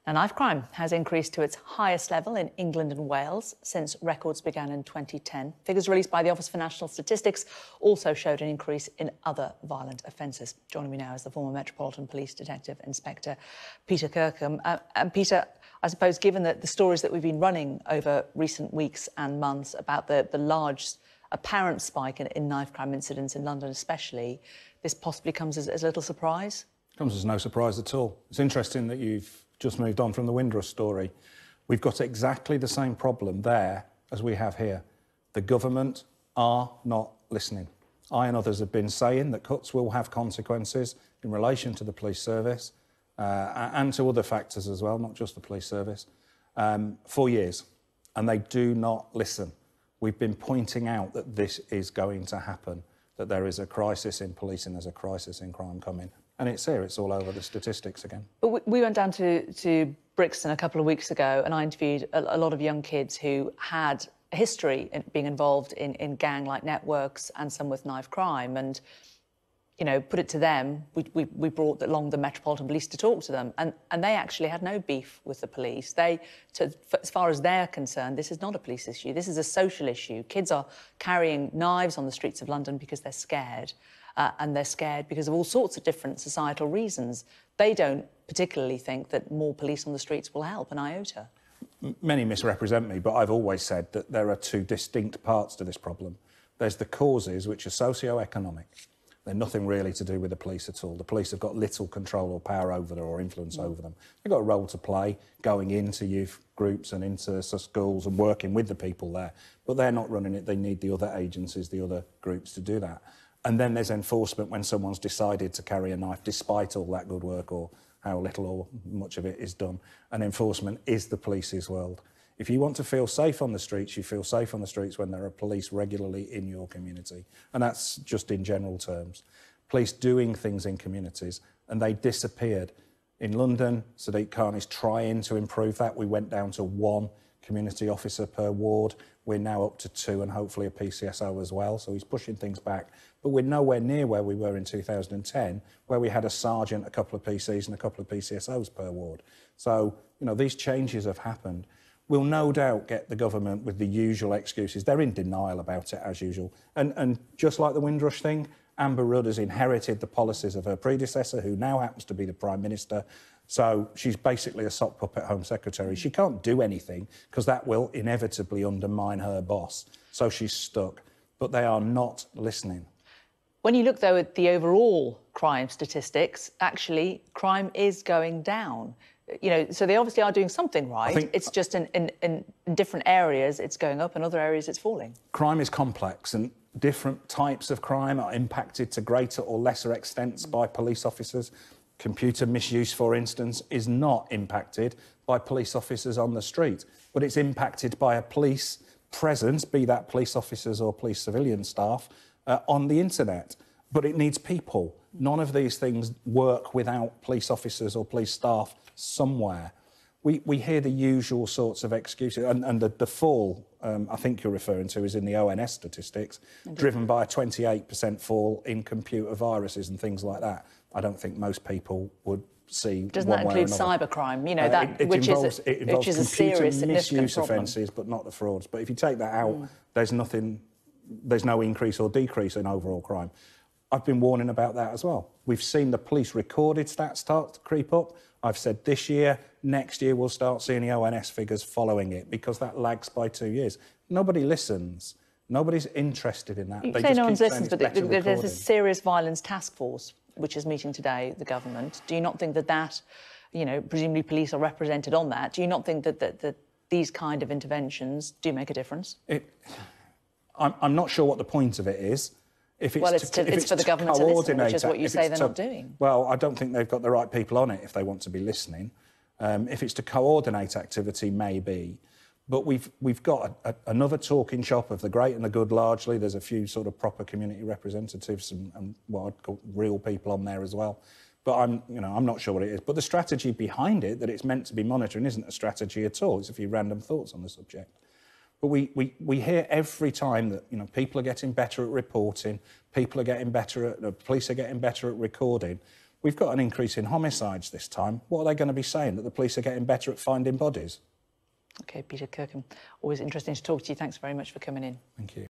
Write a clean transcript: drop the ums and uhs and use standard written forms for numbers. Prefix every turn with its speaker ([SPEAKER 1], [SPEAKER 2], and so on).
[SPEAKER 1] Now, knife crime has increased to its highest level in England and Wales since records began in 2010. Figures released by the Office for National Statistics also showed an increase in other violent offences. Joining me now is the former Metropolitan Police Detective Inspector Peter Kirkham. And Peter, I suppose, given the stories that we've been running over recent weeks and months about the large apparent spike in knife crime incidents in London especially, this possibly comes as a little surprise?
[SPEAKER 2] Comes as no surprise at all. It's interesting that you've just moved on from the Windrush story. We've got exactly the same problem there as we have here. The government are not listening. I and others have been saying that cuts will have consequences in relation to the police service and to other factors as well, not just the police service, for years, and they do not listen. We've been pointing out that this is going to happen, that there is a crisis in policing, there's a crisis in crime coming. And it's here, it's all over the statistics again.
[SPEAKER 1] But we went down to Brixton a couple of weeks ago and I interviewed a lot of young kids who had a history in being involved in gang-like networks and some with knife crime. And, you know, put it to them, we brought along the Metropolitan Police to talk to them and they actually had no beef with the police. As far as they're concerned, this is not a police issue, this is a social issue. Kids are carrying knives on the streets of London because they're scared. And they're scared because of all sorts of different societal reasons. They don't particularly think that more police on the streets will help an iota.
[SPEAKER 2] Many misrepresent me, but I've always said that there are two distinct parts to this problem. There's the causes, which are socio-economic. They're nothing really to do with the police at all. The police have got little control or power over them or influence over them. They've got a role to play going into youth groups and into schools and working with the people there. But they're not running it. They need the other agencies, the other groups to do that. And then there's enforcement when someone's decided to carry a knife despite all that good work or how little or much of it is done. And enforcement is the police's world. If you want to feel safe on the streets, you feel safe on the streets when there are police regularly in your community. And that's just in general terms. Police doing things in communities, and they disappeared. In London, Sadiq Khan is trying to improve that. We went down to 1 community officer per ward. We're now up to 2 and hopefully a PCSO as well. So he's pushing things back. But we're nowhere near where we were in 2010, where we had a sergeant, a couple of PCs and a couple of PCSOs per ward. So, you know, these changes have happened. We'll no doubt get the government with the usual excuses. They're in denial about it, as usual. And just like the Windrush thing, Amber Rudd has inherited the policies of her predecessor, who now happens to be the Prime Minister. So she's basically a sock puppet Home Secretary. She can't do anything because that will inevitably undermine her boss. So she's stuck. But they are not listening.
[SPEAKER 1] When you look, though, at the overall crime statistics, actually, crime is going down. You know, so they obviously are doing something right. It's just in different areas it's going up, in other areas it's falling.
[SPEAKER 2] Crime is complex and different types of crime are impacted to greater or lesser extents by police officers. Computer misuse, for instance, is not impacted by police officers on the street, but it's impacted by a police presence, be that police officers or police civilian staff, on the internet. But it needs people. None of these things work without police officers or police staff somewhere. We hear the usual sorts of excuses, and the fall, I think you're referring to, is in the ONS statistics, driven by a 28% fall in computer viruses and things like that. I don't think most people would see.
[SPEAKER 1] Doesn't that include cybercrime? You know, which is a serious, significant problem.
[SPEAKER 2] Offences, but not the frauds. But if you take that out, there's no increase or decrease in overall crime. I've been warning about that as well. We've seen the police recorded stats start to creep up. I've said this year, next year we'll start seeing the ONS figures following it because that lags by 2 years. Nobody listens. Nobody's interested in that.
[SPEAKER 1] You say no one listens, but there's a serious violence task force which is meeting today, the government. Do you not think that, you know, presumably police are represented on that, do you not think that these kind of interventions do make a difference?
[SPEAKER 2] I'm not sure what the point of it is.
[SPEAKER 1] It's for the government to listen, which is what you say they're not doing.
[SPEAKER 2] Well, I don't think they've got the right people on it if they want to be listening. If it's to coordinate activity, maybe. But we've got another talking shop of the great and the good largely. There's a few sort of proper community representatives and what I'd call real people on there as well. But I'm not sure what it is. But the strategy behind it, that it's meant to be monitoring, isn't a strategy at all. It's a few random thoughts on the subject. But we hear every time that, you know, people are getting better at reporting, people are getting better at, the police are getting better at recording. We've got an increase in homicides this time. What are they going to be saying? That the police are getting better at finding bodies?
[SPEAKER 1] OK, Peter Kirkham, always interesting to talk to you. Thanks very much for coming in.
[SPEAKER 2] Thank you.